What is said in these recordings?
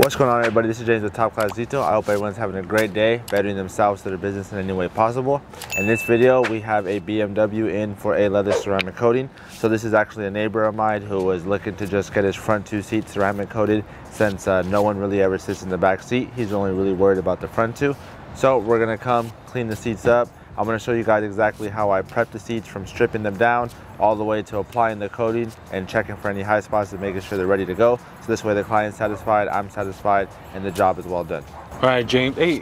What's going on, everybody? This is James with Top Class Detail. I hope everyone's having a great day, bettering themselves to their business in any way possible. In this video, we have a BMW in for a leather ceramic coating. So this is actually a neighbor of mine who was looking to just get his front two seats ceramic coated since no one really ever sits in the back seat. He's only really worried about the front two. So we're gonna come clean the seats up. I'm going to show you guys exactly how I prep the seats, from stripping them down all the way to applying the coating and checking for any high spots and making sure they're ready to go. So this way the client's satisfied, I'm satisfied, and the job is well done. All right, James. Hey,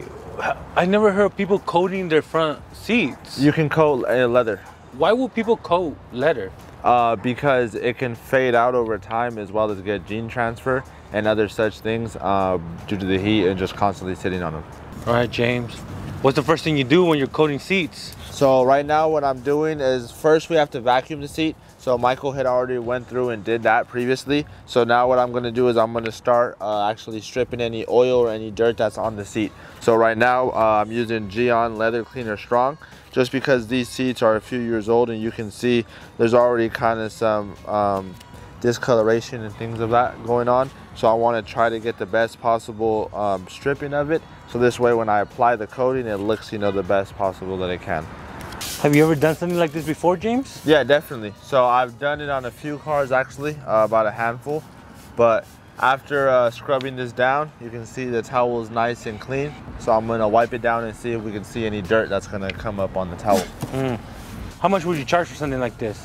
I never heard of people coating their front seats. You can coat leather. Why would people coat leather? Because it can fade out over time, as well as get gene transfer and other such things due to the heat and just constantly sitting on them. All right, James. What's the first thing you do when you're coating seats? So right now what I'm doing is, first we have to vacuum the seat. So Michael had already went through and did that previously. So now what I'm going to do is I'm going to start actually stripping any oil or any dirt that's on the seat. So right now I'm using Gyeon Leather Cleaner Strong, just because these seats are a few years old and you can see there's already kind of some discoloration and things of that going on. So I want to try to get the best possible stripping of it. So this way when I apply the coating, it looks, the best possible that it can. Have you ever done something like this before, James? Yeah, definitely. So I've done it on a few cars actually, about a handful. But after scrubbing this down, you can see the towel is nice and clean. So I'm gonna wipe it down and see if we can see any dirt that's gonna come up on the towel. How much would you charge for something like this?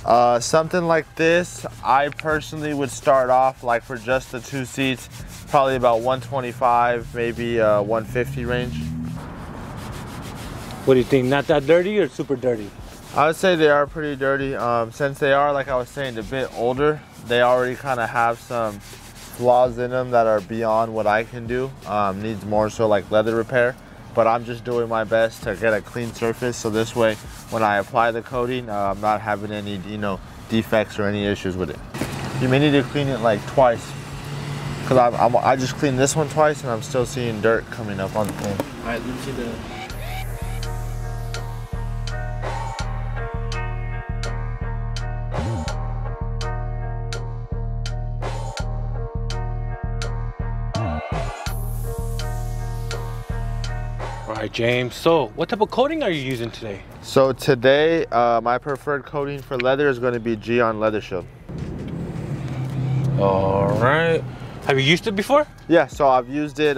Something like this, I personally would start off, like for just the two seats, probably about 125, maybe 150 range. What do you think? Not that dirty or super dirty? I would say they are pretty dirty. Since they are, like I was saying, a bit older, they already kind of have some flaws in them that are beyond what I can do. Needs more so like leather repair. But I'm just doing my best to get a clean surface, so this way when I apply the coating, I'm not having any defects or any issues with it. You may need to clean it like twice, because I just cleaned this one twice and I'm still seeing dirt coming up on the thing. All right, let me see the... All right, James. So what type of coating are you using today? So today, my preferred coating for leather is going to be Gyeon Leather Shield. All right. Have you used it before? Yeah, so I've used it.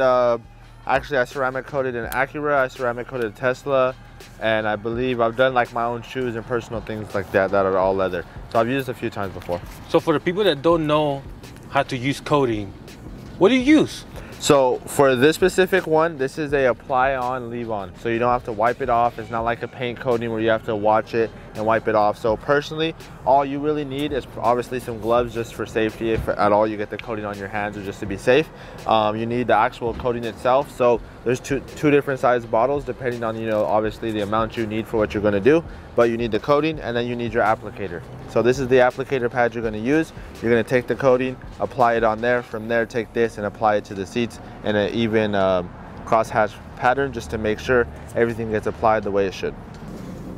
Actually, I ceramic coated an Acura, I ceramic coated a Tesla, and I believe I've done like my own shoes and personal things like that are all leather. So I've used it a few times before. So for the people that don't know how to use coating, what do you use? So for this specific one, this is a apply on, leave on. So you don't have to wipe it off. It's not like a paint coating where you have to watch it and wipe it off. So personally, all you really need is obviously some gloves just for safety. If at all you get the coating on your hands, or just to be safe. You need the actual coating itself. So there's two different size bottles depending on, obviously the amount you need for what you're gonna do. But you need the coating and then you need your applicator. So this is the applicator pad you're gonna use. You're gonna take the coating, apply it on there. From there, take this and apply it to the seats in an even crosshatch pattern, just to make sure everything gets applied the way it should.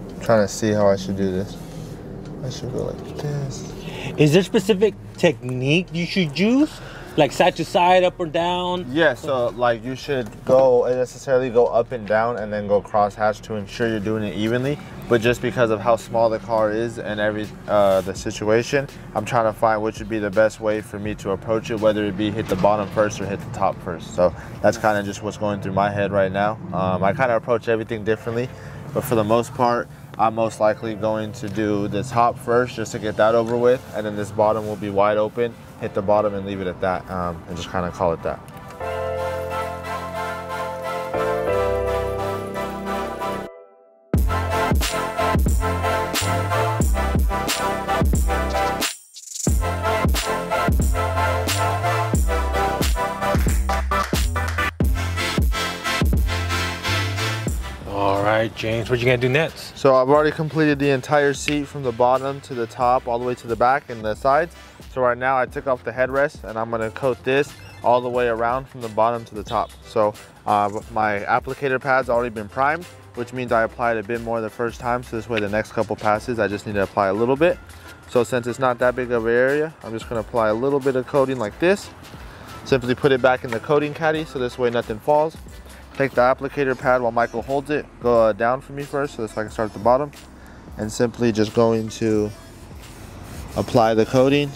I'm trying to see how I should do this. I should go like this. Is there specific technique you should use? Like side to side, up or down? Yeah, so like you should necessarily go up and down and then go crosshatch to ensure you're doing it evenly. But just because of how small the car is and the situation, I'm trying to find which would be the best way for me to approach it, whether it be hit the bottom first or hit the top first. So that's kind of just what's going through my head right now. I kind of approach everything differently, but for the most part, I'm most likely going to do the top first just to get that over with, and then this bottom will be wide open, hit the bottom and leave it at that, and just kind of call it that. All right, James, what you gonna do next? So I've already completed the entire seat from the bottom to the top, all the way to the back and the sides. So right now I took off the headrest and I'm gonna coat this all the way around from the bottom to the top. So my applicator pad's already been primed, which means I applied a bit more the first time. So this way the next couple passes, I just need to apply a little bit. So since it's not that big of an area, I'm just gonna apply a little bit of coating like this. Simply put it back in the coating caddy so this way nothing falls. Take the applicator pad while Michael holds it. Go down for me first so this way I can start at the bottom. And simply just going to apply the coating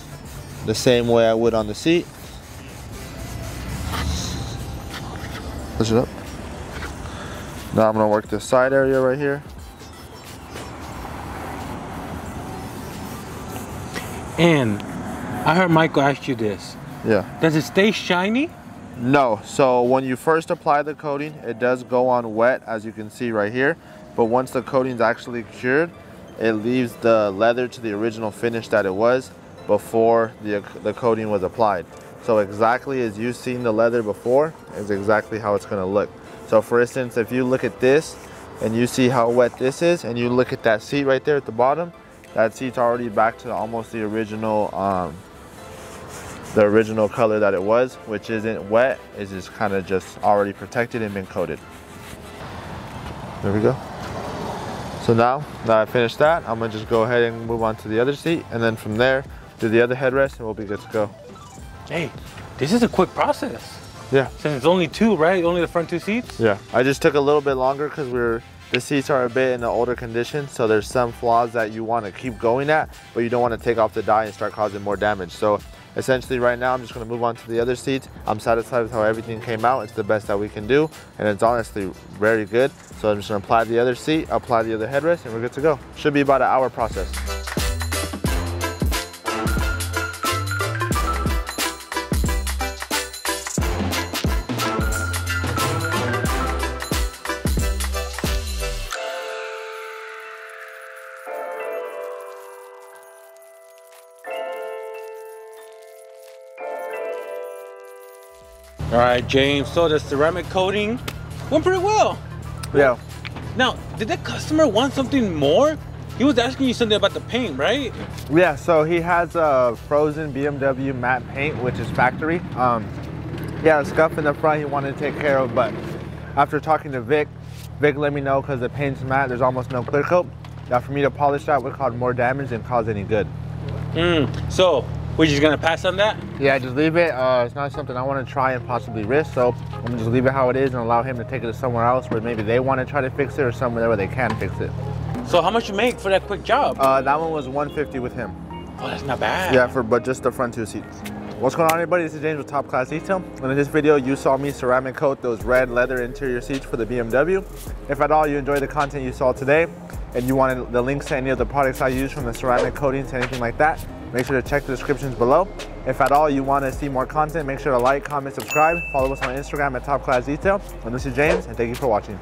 the same way I would on the seat. Push it up. Now I'm gonna work this side area right here. And I heard Michael ask you this. Yeah. Does it stay shiny? No, so when you first apply the coating, it does go on wet, as you can see right here. But once the coating's actually cured, it leaves the leather to the original finish that it was before the coating was applied. So exactly as you've seen the leather before is exactly how it's gonna look. So for instance, if you look at this and you see how wet this is, and you look at that seat right there at the bottom, that seat's already back to almost the original color that it was, which isn't wet, it's just kind of just already protected and been coated. There we go. So now that I finished that, I'm gonna just go ahead and move on to the other seat, and then from there, do the other headrest, and we'll be good to go. Hey, this is a quick process. Yeah. Since it's only two, right? Only the front two seats? Yeah. I just took a little bit longer because the seats are a bit in an older condition, so there's some flaws that you want to keep going at, but you don't want to take off the die and start causing more damage. So essentially right now I'm just going to move on to the other seats. I'm satisfied with how everything came out. It's the best that we can do, and it's honestly very good. So I'm just going to apply the other seat, apply the other headrest, and we're good to go. Should be about an hour process. All right, James, so the ceramic coating went pretty well. Yeah. Now, did the customer want something more? He was asking you something about the paint, right? Yeah, so he has a frozen BMW matte paint, which is factory. Yeah, scuff in the front he wanted to take care of, but after talking to Vic let me know because the paint's matte, there's almost no clear coat. That for me to polish that would cause more damage than cause any good. So, we're just gonna pass on that? Yeah, just leave it. It's not something I want to try and possibly risk, so I'm gonna just leave it how it is and allow him to take it to somewhere else where maybe they want to try to fix it, or somewhere where they can fix it. So how much you make for that quick job? That one was $150 with him. Oh, that's not bad. Yeah, but just the front two seats. What's going on, everybody? This is James with Top Class Detail, and in this video you saw me ceramic coat those red leather interior seats for the BMW. If at all you enjoyed the content you saw today and you wanted the links to any of the products I use, from the ceramic coatings to anything like that, make sure to check the descriptions below. If at all you want to see more content, make sure to like, comment, subscribe, follow us on Instagram at Top Class Detail. And this is James, and thank you for watching.